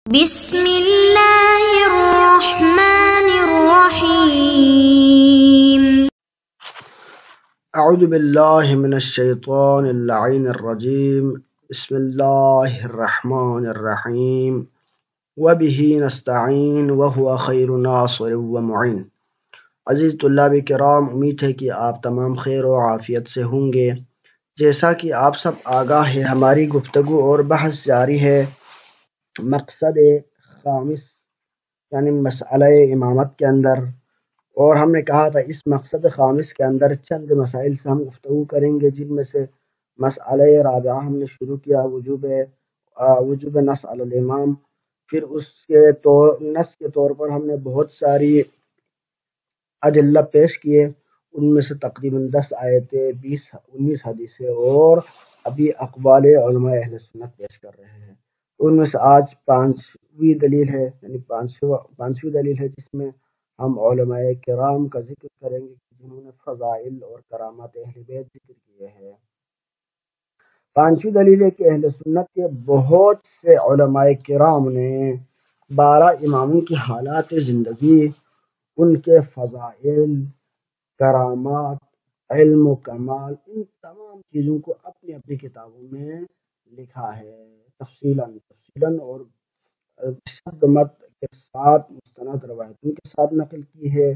بسم الله الرحمن الرحيم. أعوذ بالله من الشيطان اللعين الرجيم. بسم الله الرحمن الرحيم. وبه نستعين وهو خير ناصر ومعين. عزیز طلاب کرام، امید ہے کہ آپ تمام خیر و عافیت سے ہوں گے۔ جیسا کہ آپ سب آگاہ ہیں، ہماری گفتگو اور بحث جاری ہے مقصد خامس یعنی مسئلہ امامت کے اندر، اور ہم نے کہا تھا اس مقصد خامس کے اندر چند مسائل سے ہم گفتگو کریں گے، جن میں سے مسئلہ رابعہ ہم نے شروع کیا وجوب نص علی الامام۔ پھر اس کے نص کے طور پر ہم نے بہت ساری ادلہ پیش کیے، ان میں سے تقریباً 10 آیتیں، 19 حدیثیں اور ابھی اقوال علماء اہل سنت پیش کر رہے ہیں۔ ان میں سے آج پانچویں دلیل ہے، یعنی پانچویں دلیل ہے، جس میں ہم علماء کرام کا ذکر کریں گے جنہوں نے فضائل اور کرامات اہل بیت ذکر کیے ہیں۔ پانچویں دلیل ہے کہ اہل سنت کے بہت سے علماء کرام نے 12 اماموں کی حالات زندگی، ان کے فضائل، کرامات، علم و کمال، ان تمام چیزوں کو اپنی اپنی کتابوں میں لکھا ہے، تفصیلاً اور شد مت کے ساتھ مستند روایتوں کے ساتھ نقل کی ہے،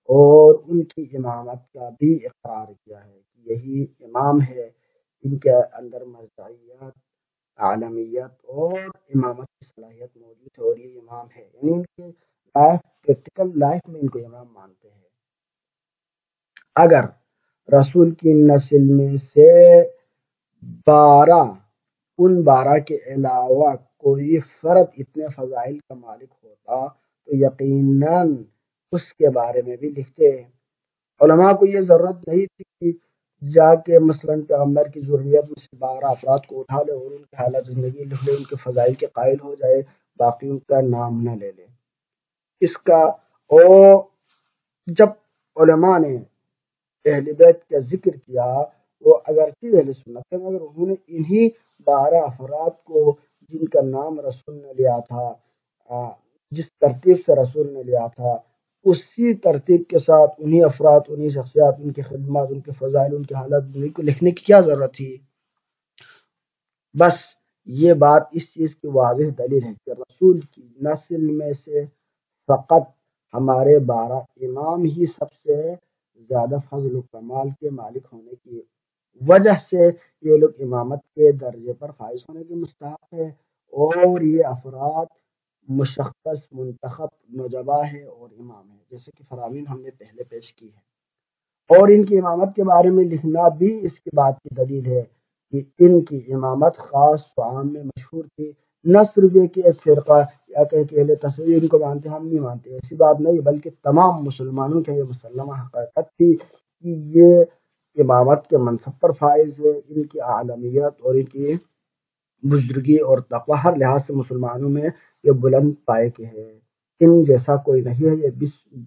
اور ان کی امامت کا بھی اقرار کیا ہے کہ یہی امام ہے، ان کے اندر مرجعیت، عالمیت اور امامت کی صلاحیت موجود ہے، اور یہ امام ہے، یعنی ان کی پریکٹیکل لائف میں ان کو امام مانتے ہیں۔ اگر رسول کی نسل میں سے 12 کے علاوہ کوئی فرد اتنے فضائل کا مالک ہوتا تو یقیناً اس کے بارے میں بھی لکھتے ہیں۔ علماء کو یہ ضرورت نہیں تھی کہ جا کے مثلاً پیغمبر کی ذریت میں سے 12 افراد کو اٹھا لے اور ان کی حالت زندگی لکھ لے، ان کے فضائل کے قائل ہو جائے، باقی ان کا نام نہ لے لے۔ اس کا اور جب علماء نے اہل بیت کا ذکر کیا، وہ اگرچہ اہل سنت ہے مگر انہوں نے انہی 12 افراد کو جن کا نام رسول نے لیا تھا، جس ترتیب سے رسول نے لیا تھا، اسی ترتیب کے ساتھ انہی افراد، انہی شخصیات، ان کی خدمات، ان کے فضائل، ان کی حالت کو لکھنے کی کیا ضرورت تھی؟ بس یہ بات اس چیز کی واضح دلیل ہے کہ رسول کی نسل میں سے فقط ہمارے 12 امام ہی سب سے زیادہ فضل و کمال کے مالک ہونے کی وجہ سے یہ لوگ امامت کے درجے پر فائز ہونے کے مستحق ہے، اور یہ افراد مشخص، منتخب، نجبا ہے اور امام ہے، جیسے کہ فرامین ہم نے پہلے پیش کی ہے۔ اور ان کی امامت کے بارے میں لکھنا بھی اس کی بات کی دلیل ہے کہ ان کی امامت خاص و عام میں مشہور تھی، نہ صرف یہ کہ ایک فرقہ یا کہ اہل تصویر ان کو مانتے ہم نہیں مانتے، ایسی بات نہیں، بلکہ تمام مسلمانوں کے یہ مسلمہ حقیقت تھی کہ یہ امامت کے منصب پر فائز ہے، ان کی عالمیت اور ان کی بزرگی اور تقوی ہر لحاظ سے مسلمانوں میں یہ بلند پائے کے ہے، ان جیسا کوئی نہیں ہے، یہ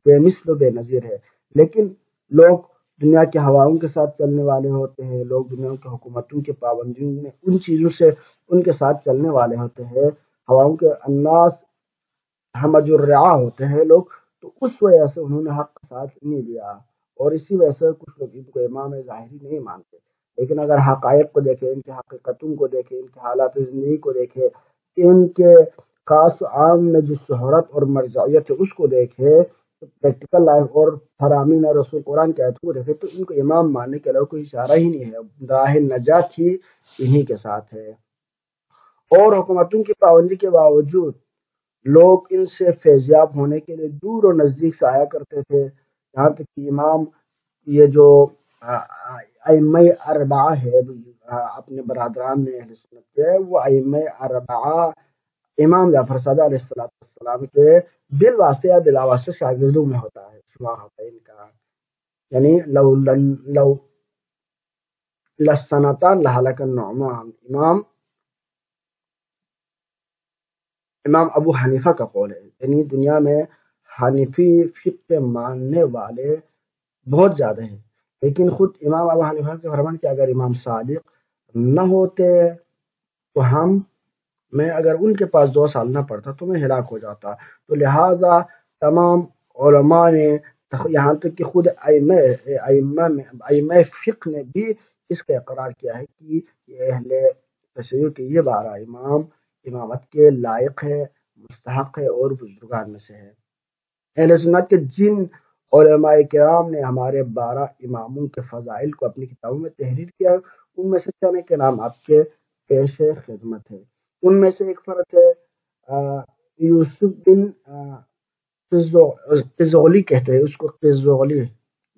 بے مثل و بے نظیر ہے۔ لیکن لوگ دنیا کے ہواؤں کے ساتھ چلنے والے ہوتے ہیں، لوگ دنیا کی حکومتوں کے پابندیوں میں ان چیزوں سے ان کے ساتھ چلنے والے ہوتے ہیں، ہواؤں کے الناس ہمج الرعا ہوتے ہیں لوگ، تو اس وجہ سے انہوں نے حق کا ساتھ نہیں دیا، اور اسی وجہ سے کچھ لوگ ان کو امام ظاہری نہیں مانتے۔ لیکن اگر حقائق کو دیکھیں، ان کی حقیقتوں کو دیکھیں، ان کی حالات زندگی کو دیکھیں، ان کے خاص و عام میں جو شہرت اور مرجعیت ہے اس کو دیکھیں، پریکٹیکل لائف اور فرامین اور رسول قرآن کی آیتوں کو دیکھیں، تو ان کو امام ماننے کے علاوہ کوئی اشارہ ہی نہیں ہے، راہ نجات ہی انہی کے ساتھ ہے۔ اور حکومتوں کی پابندی کے باوجود لوگ ان سے فیضیاب ہونے کے لیے دور و نزدیک سے آیا کرتے تھے، یہاں تک کہ امام یہ جو ائمہ اربعہ ہے، اپنے برادران نے اہل سنت کے، وہ ائمہ اربعہ امام جعفر صادق علیہ السلام کے بالواسطہ یا بلا واسطہ شاگردوں میں ہوتا ہے، شمار ہوتا ہے ان کا، یعنی لو لسنتان لہلک النعمان، امام ابو حنیفہ کا قول ہے، یعنی دنیا میں حنفی فقہ ماننے والے بہت زیادہ ہیں، لیکن خود امام ابو حنیفہ کے فرمان کہ اگر امام صادق نہ ہوتے تو ہم میں اگر ان کے پاس 2 سال نہ پڑھتا تو میں ہلاک ہو جاتا۔ تو لہٰذا تمام علماء نے یہاں تک کہ خود ائمہ فقہ نے بھی اس کا اقرار کیا ہے کہ یہ اہل تشیع کے یہ 12 امام امامت کے لائق ہے، مستحق ہے اور بزرگان میں سے ہے۔ اہل سنت کے جن علماء کرام نے ہمارے 12 اماموں کے فضائل کو اپنی کتابوں میں تحریر کیا، ان میں سے چند کے نام آپ کے پیش خدمت ہے۔ ان میں سے ایک فرد ہے یوسف بن قزغلی کہتے ہیں اس کو، قزغلی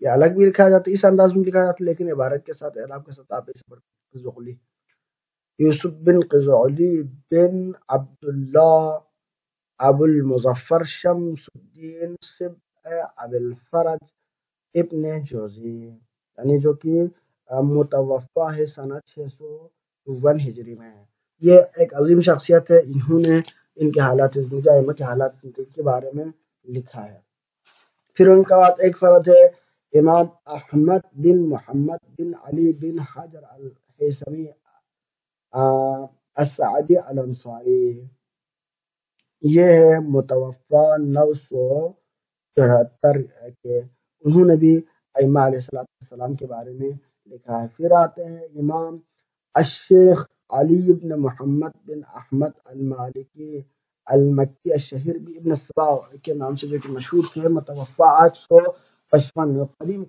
یہ الگ بھی لکھا جاتا ہے، اس انداز میں لکھا جاتا ہے، لیکن عبارت کے ساتھ اعراب کے ساتھ آپ اسے پڑھتے ہیں قزغلی۔ یوسف بن قزغلی بن عبداللہ ابو المظفر شمس الدین ابو الفرج ابن جوزی، یعنی جو کہ متوفا ہے سنہ 652 ہجری میں ہے۔ یہ ایک عظیم شخصیت ہے، انہوں نے ان کے حالات زندگی ائمہ کے حالات زندگی کے بارے میں لکھا ہے۔ پھر ان کا بعد ایک فرد ہے امام احمد بن محمد بن علی بن حجر الحیثمی السعدی الانصاری، یہ ہے متوفا 974 کے، انہوں نے بھی ائمہ علیہ السلام کے بارے میں لکھا ہے۔ پھر آتے ہیں امام الشیخ علی بن محمد بن احمد المالکی المکی الشہیر بھی ابن الصبا کے نام سے جو کہ مشہور تھے، متوفا 855 میں، قدیم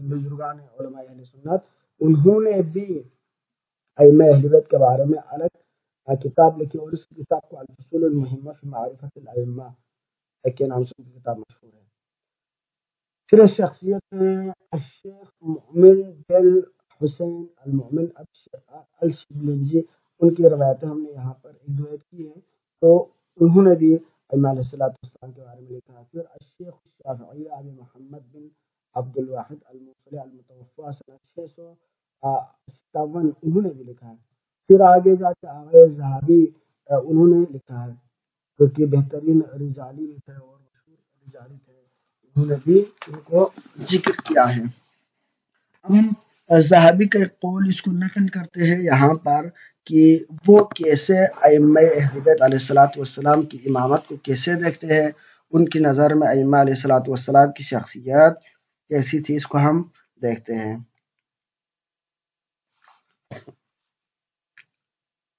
بزرگان علماء اہل سنت، انہوں نے بھی ائمہ اہل بیت کے بارے میں الگ کتاب لکھی اور اس کتاب کو الفصول المہمہ فی معرفت الائمہ کے نام سے کتاب مشہور ہے۔ پھر شخصیت ہے الشیخ مؤمن بن حسین المؤمن الشبلنجی، ان کی روایتیں ہم نے یہاں پر ایک دو ایڈ کی ہیں، تو انہوں نے بھی ائمہ علیہ السلام کے بارے میں لکھا ہے۔ پھر الشیخ الشافعی ابی محمد بن عبد الواحد الموصلی المتوفا سنہ 657، انہوں نے بھی لکھا ہے۔ پھر آگے جا کے آغا ذہبی انہوں نے لکھا ہے، جو کہ بہترین رجالی میں تھے اور مشہور رجالی تھے، انہوں نے بھی ان کو ذکر کیا ہے۔ ہم ذہبی کا ایک قول اس کو نقل کرتے ہیں یہاں پر کہ وہ کیسے ائمہ اہل بیت علیہ السلام کی امامت کو کیسے دیکھتے ہیں، ان کی نظر میں ائمہ علیہ السلام کی شخصیت کیسی تھی، اس کو ہم دیکھتے ہیں۔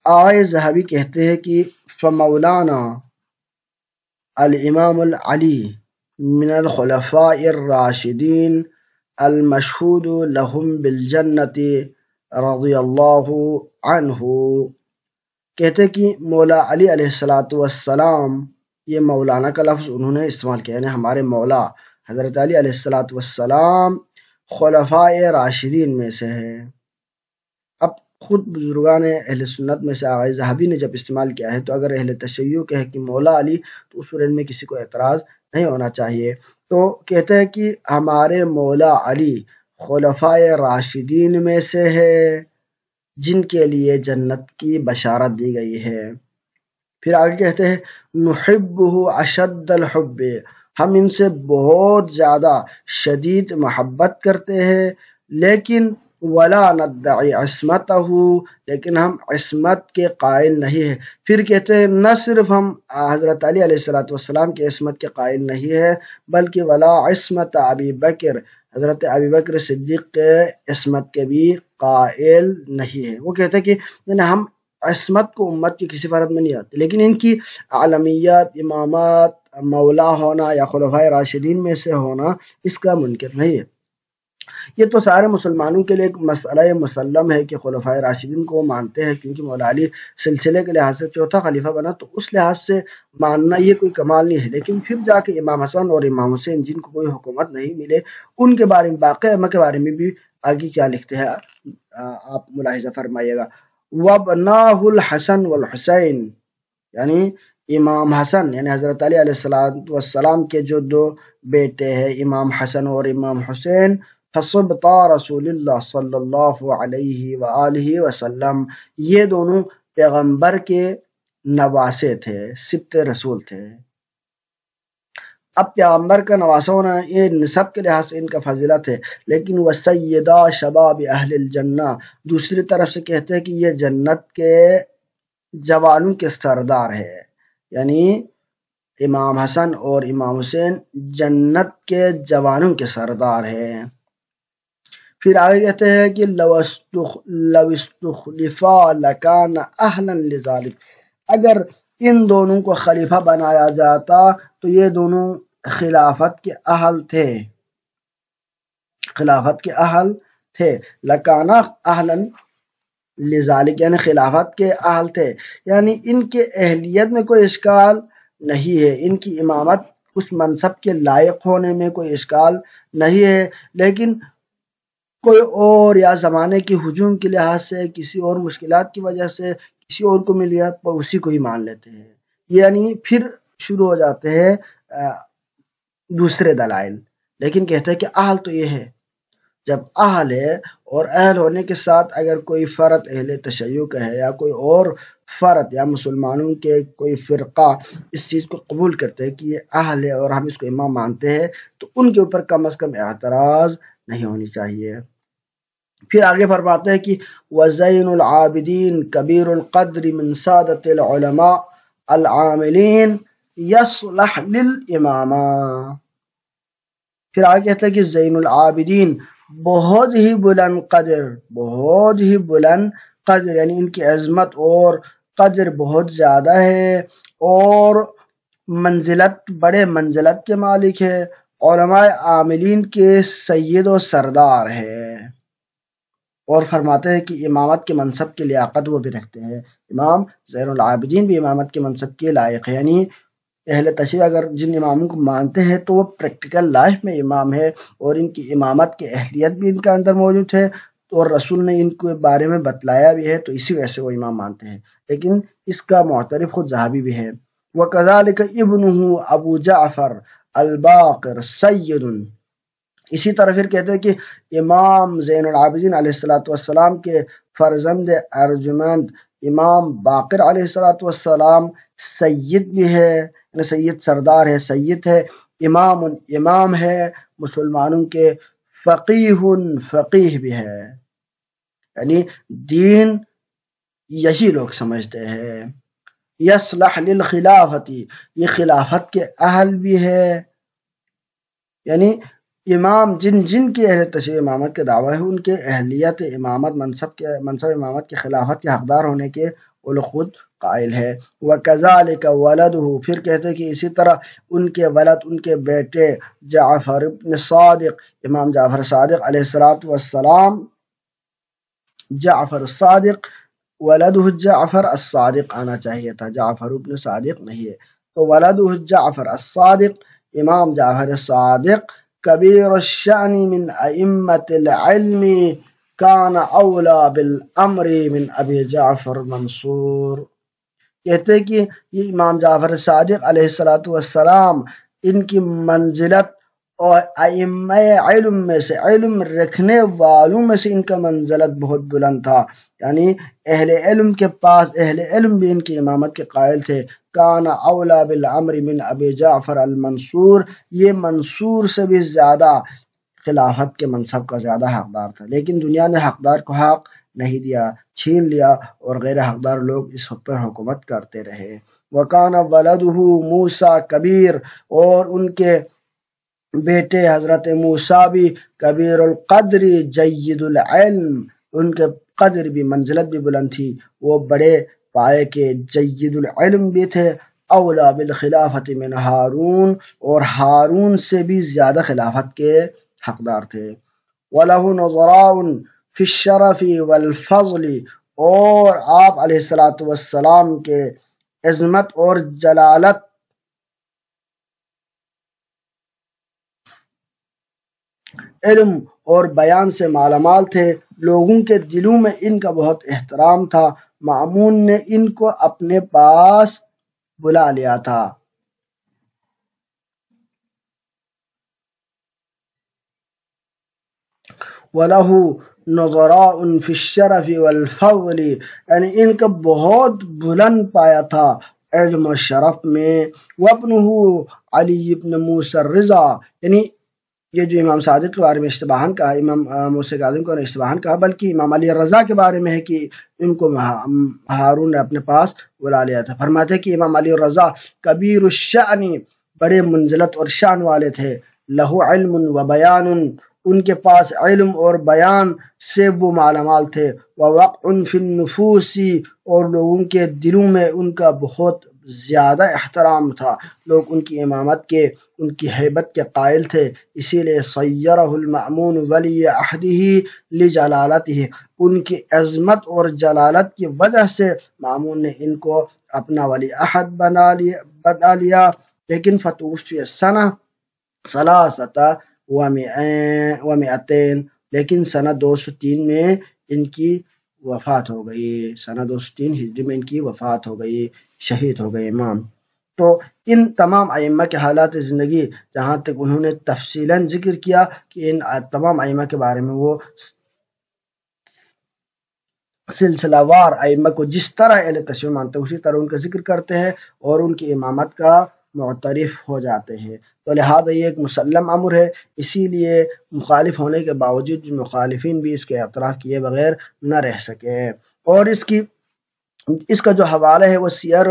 آئے ذہبی کہتے ہیں کہ فمولانا الامام العلی من الخلفاء الراشدین المشہود لہم بالجنت رضی اللہ عنہ، کہتے کہ مولا علی علیہ السلام، یہ مولانا کا لفظ انہوں نے استعمال کیا، یعنی ہمارے مولا حضرت علی علیہ السلام خلفاء راشدین میں سے ہے۔ اب خود بزرگان اہل سنت میں سے آغا ذہبی نے جب استعمال کیا ہے، تو اگر اہل تشیع کہے کہ مولا علی تو اس صورت میں کسی کو اعتراض نہیں ہونا چاہیے۔ تو کہتے ہیں کہ ہمارے مولا علی خلفاء راشدین میں سے ہے جن کے لیے جنت کی بشارت دی گئی ہے۔ پھر آگے کہتے ہیں نحبہ اشد الحب، ہم ان سے بہت زیادہ شدید محبت کرتے ہیں، لیکن ولا ندعی عصمتہ، لیکن ہم عصمت کے قائل نہیں ہیں۔ پھر کہتے ہیں نہ صرف ہم حضرت علی علیہ السلام کی عصمت کے قائل نہیں ہے، بلکہ ولا عصمت ابی بکر، حضرت ابی بکر صدیق کے عصمت کے بھی قائل نہیں ہے۔ وہ کہتے ہیں کہ ہم عصمت کو امت کی کسی فرد میں نہیں آتی، لیکن ان کی عالمیت، امامات، مولا ہونا یا خلفائے راشدین میں سے ہونا اس کا منکر نہیں ہے۔ یہ تو سارے مسلمانوں کے لیے ایک مسئلہ مسلم ہے کہ خلفائے راشدین کو مانتے ہیں، کیونکہ مولا علی سلسلے کے لحاظ سے چوتھا خلیفہ بنا، تو اس لحاظ سے ماننا یہ کوئی کمال نہیں ہے۔ لیکن پھر جا کے امام حسن اور امام حسین جن کو کوئی حکومت نہیں ملے، ان کے بارے میں، باقی ائمہ کے بارے میں بھی آگے کیا لکھتے ہیں آپ ملاحظہ فرمائیے گا۔ وَابْنَاهُ الْحَسَنُ وَالْحُسَيْنُ، یعنی امام حسن یعنی حضرت علی علیہ السلام کے جو 2 بیٹے ہیں امام حسن اور امام حسین، فصبطا رسول اللہ صلی اللہ علیہ وآلہ وسلم، یہ دونوں پیغمبر کے نواسے تھے، سبط رسول تھے۔ اب پیغمبر کا نواسا ہونا یہ نسب کے لحاظ سے ان کا فضیلت ہے، لیکن وَسَيِّدَا شَبَابِ أَهْلِ الْجَنَّةِ، دوسری طرف سے کہتے ہیں کہ یہ جنت کے جوانوں کے سردار ہے، یعنی امام حسن اور امام حسین جنت کے جوانوں کے سردار ہیں۔ پھر آگے کہتے ہیں کہ لو استخلفا لکان اہلا لذالک، اگر ان دونوں کو خلیفہ بنایا جاتا تو یہ دونوں خلافت کے اہل تھے، خلافت کے اہل تھے، لکانا اہلا لذالک یعنی خلافت کے اہل تھے، یعنی ان کے اہلیت میں کوئی اشکال نہیں ہے، ان کی امامت اس منصب کے لائق ہونے میں کوئی اشکال نہیں ہے، لیکن کوئی اور یا زمانے کی ہجوم کے لحاظ سے، کسی اور مشکلات کی وجہ سے کسی اور کو مل گیا تو اسی کو ہی مان لیتے ہیں، یعنی پھر شروع ہو جاتے ہیں دوسرے دلائل، لیکن کہتے ہیں کہ اہل تو یہ ہے۔ جب اہل ہے اور اہل ہونے کے ساتھ اگر کوئی فرد اہل تشیع کا ہے یا کوئی اور فرد یا مسلمانوں کے کوئی فرقہ اس چیز کو قبول کرتے ہیں کہ یہ اہل ہے اور ہم اس کو امام مانتے ہیں، تو ان کے اوپر کم از کم اعتراض نہیں ہونی چاہیے۔ پھر آگے فرماتے ہیں کہ وَزَيْنُ الْعَابِدِينَ كَبِيرُ الْقَدْرِ مِنْ سَادَةِ الْعُلَمَاءِ الْعَامِلِينَ يَصْلَحُ لِلْإِمَامَةِ۔ پھر آگے کہتے ہیں کہ زین العابدین بہت ہی بلند قدر، بہت ہی بلند قدر، یعنی ان کی عظمت اور قدر بہت زیادہ ہے اور منزلت، بڑے منزلت کے مالک ہے، علماء عاملین کے سید و سردار ہے، اور فرماتے ہیں کہ امامت کے منصب کی لیاقت وہ بھی رکھتے ہیں، امام زین العابدین بھی امامت کے منصب کے لائق ہے، یعنی اہل تشیع اگر جن اماموں کو مانتے ہیں تو وہ پریکٹیکل لائف میں امام ہے اور ان کی امامت کی اہلیت بھی ان کے اندر موجود ہے، اور رسول نے ان کے بارے میں بتلایا بھی ہے، تو اسی وجہ سے وہ امام مانتے ہیں، لیکن اس کا معترف خود ذہبی بھی ہے۔ وَكَذَلِكَ ابْنُهُ ابو جعفر الباقر سید، اسی طرح پھر کہتے ہیں کہ امام زین العابدین علیہ السلام کے فرزند ارجمند امام باقر علیہ السلام سید بھی ہے، یعنی سید سردار ہے، سید ہے، امام ہے مسلمانوں کے، فقیہ فقیہ بھی ہے، یعنی دین یہی لوگ سمجھتے ہیں۔ یصلح للخلافتی، یہ خلافت کے اہل بھی ہے، یعنی امام جن کی اہل تشیع امامت کے دعویٰ ہے ان کے اہلیت امامت منصب امامت کے خلافت کے حقدار ہونے کے وہ لوگ خود قائل ہے۔ وَكَذَلِكَ وَلَدُهُ، پھر کہتے ہیں کہ اسی طرح ان کے ولد، ان کے بیٹے جعفر ابن صادق، امام جعفر صادق علیہ السلام، جعفر الصادق، ولدہ جعفر الصادق آنا چاہیے تھا، جعفر ابن صادق نہیں ہے، تو ولدہ جعفر الصادق، امام جعفر الصادق کبیر الشأن من ائمة العلم کان اولا بالامر من ابی جعفر منصور، کہتے ہیں کہ یہ امام جعفر صادق علیہ السلام ان کی منزلت اور ائمہ علم میں سے، علم رکھنے والوں میں سے ان کا منزلت بہت بلند تھا، یعنی اہل علم کے پاس اہل علم بھی ان کی امامت کے قائل تھے۔ کان اولا بالامر من ابی جعفر المنصور، یہ منصور سے بھی زیادہ خلافت کے منصب کا زیادہ حقدار تھا، لیکن دنیا نے حقدار کو حق نہیں دیا، چھین لیا، اور غیر حقدار لوگ اس پر حکومت کرتے رہے۔ وکان ولدہ موسیٰ کبیر، اور ان کے بیٹے حضرت موسیٰ بھی کبیر القدر جید العلم، ان کے قدر بھی منزلت بھی بلند تھی، وہ بڑے پائے کے جید العلم بھی تھے، اولا بالخلافت من ہارون، اور ہارون سے بھی زیادہ خلافت کے حقدار تھے۔ وَلَهُ نَظَرَاءٌ فِي الشَّرَفِ وَالْفَضْلِ، اور آپ علیہ السلام کے عظمت اور جلالت علم اور بیان سے مالا مال تھے، لوگوں کے دلوں میں ان کا بہت احترام تھا، مأمون نے ان کو اپنے پاس بلا لیا تھا۔ وَلَهُ نَظَرَاءٌ فِي الشَّرَفِ وَالْفَضْلِ، یعنی ان کا بہت بلند پایا تھا علم و شرف میں۔ وَابْنُهُ علی بن موسیٰ الرضا، یعنی یہ جو امام صادق کے بارے میں اشتباہاً کہا، امام موسیٰ کاظم کو نے اشتباہاً کہا، بلکہ امام علی رضا کے بارے میں ہے کہ ان کو ہارون نے اپنے پاس بلا لیا تھا۔ فرماتے ہیں کہ امام علی رضا کبیر الشأن، بڑے منزلت اور شان والے تھے، لہو علم و بیان، ان کے پاس علم اور بیان سے وہ مالا مال تھے، ووقع فی النفوس، اور لوگوں کے دلوں میں ان کا بہت زیادہ احترام تھا، لوگ ان کی امامت کے، ان کی ہیبت کے قائل تھے، اسی لیے صیرہ المأمون ولی عہدہ لجلالتہ، ان کی عظمت اور جلالت کی وجہ سے مامون نے ان کو اپنا ولی عہد بنا لیا۔ لیکن فتوفی سنہ ثلاثۃ ومئتین، لیکن سنہ 203 میں ان کی وفات ہو گئی، سنہ 203 ہجری میں ان کی وفات ہو گئی، شہید ہو گئے امام۔ تو ان تمام ائمہ کے حالات زندگی جہاں تک انہوں نے تفصیلاً ذکر کیا کہ ان تمام ائمہ کے بارے میں وہ سلسلہ وار ائمہ کو جس طرح اہل تشیع مانتے ہیں اسی طرح ان کا ذکر کرتے ہیں اور ان کی امامت کا معترف ہو جاتے ہیں۔ تو لہذا یہ ایک مسلم امر ہے، اسی لیے مخالف ہونے کے باوجود مخالفین بھی اس کے اعتراف کیے بغیر نہ رہ سکے۔ اور اس کا جو حوالہ ہے وہ سیر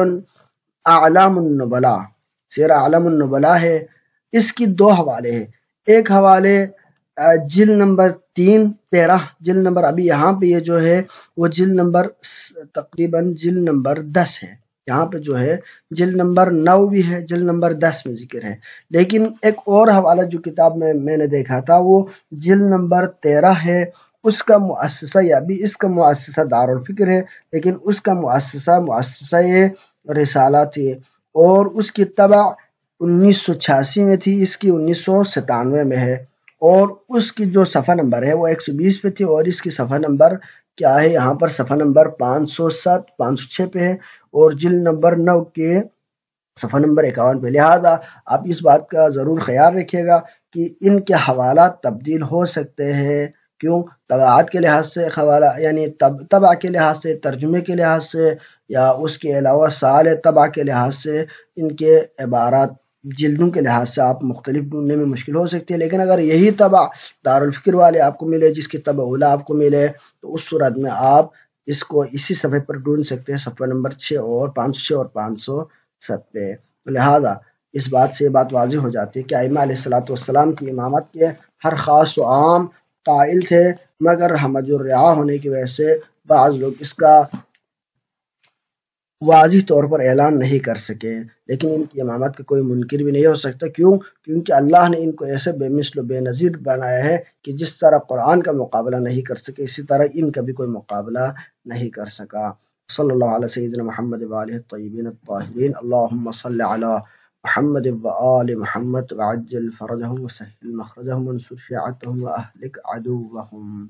اعلام النبلاء، سیر اعلام النبلاء ہے۔ اس کی 2 حوالے ہیں، ایک حوالے جلد نمبر 13، جلد نمبر ابھی یہاں پہ یہ جو ہے وہ جلد نمبر تقریباً جلد نمبر 10 ہے، یہاں پہ جو ہے جلد نمبر 9 بھی ہے، جلد نمبر 10 میں ذکر ہے۔ لیکن ایک اور حوالہ جو کتاب میں نے دیکھا تھا وہ جلد نمبر 13 ہے، اس کا مؤسسہ یا بھی اس کا مؤسسہ دارالفکر ہے، لیکن اس کا مؤسسہ رسالہ تھی، اور اس کی طبع 1986 میں تھی، اس کی 1997 میں ہے، اور اس کی جو صفحہ نمبر ہے وہ 120 پہ تھی، اور اس کی صفحہ نمبر کیا ہے یہاں پر صفحہ نمبر 506 پہ ہے، اور جلد نمبر 9 کے صفحہ نمبر 51 پہ۔ لہذا آپ اس بات کا ضرور خیال رکھیے گا کہ ان کے حوالات تبدیل ہو سکتے ہیں، کیوں؟ طبعات کے لحاظ سے حوالہ، یعنی طبع کے لحاظ سے، ترجمے کے لحاظ سے، یا اس کے علاوہ سال طبع کے لحاظ سے ان کے عبارات جلدوں کے لحاظ سے آپ مختلف ڈھونڈنے میں مشکل ہو سکتی ہے۔ لیکن اگر یہی طبع دارالفکر والے آپ کو ملے، جس کی طبع اولا آپ کو ملے، تو اس صورت میں آپ اس کو اسی صفحے پر ڈھونڈ سکتے ہیں، صفحہ نمبر 6 اور 507 پہ۔ لہذا اس بات سے یہ بات واضح ہو جاتی ہے کہ ائمہ علیہ السلام کی امامت کے ہر خاص و عام قائل تھے، مگر حمد الرعا ہونے کی وجہ سے بعض لوگ اس کا واضح طور پر اعلان نہیں کر سکے، لیکن ان کی امامت کا کوئی منکر بھی نہیں ہو سکتا۔ کیوں؟ کیونکہ اللہ نے ان کو ایسے بے مثل و بے نظیر بنایا ہے کہ جس طرح قرآن کا مقابلہ نہیں کر سکے، اسی طرح ان کا بھی کوئی مقابلہ نہیں کر سکا۔ صلی اللہ علیہ سیدنا محمد وآلہ الطیبین الطاہرین، اللہم صلی علی محمد وآل محمد وعجل فرجہم وسہل مخرجہم وانصر شیعتہم واہلک عدوہم۔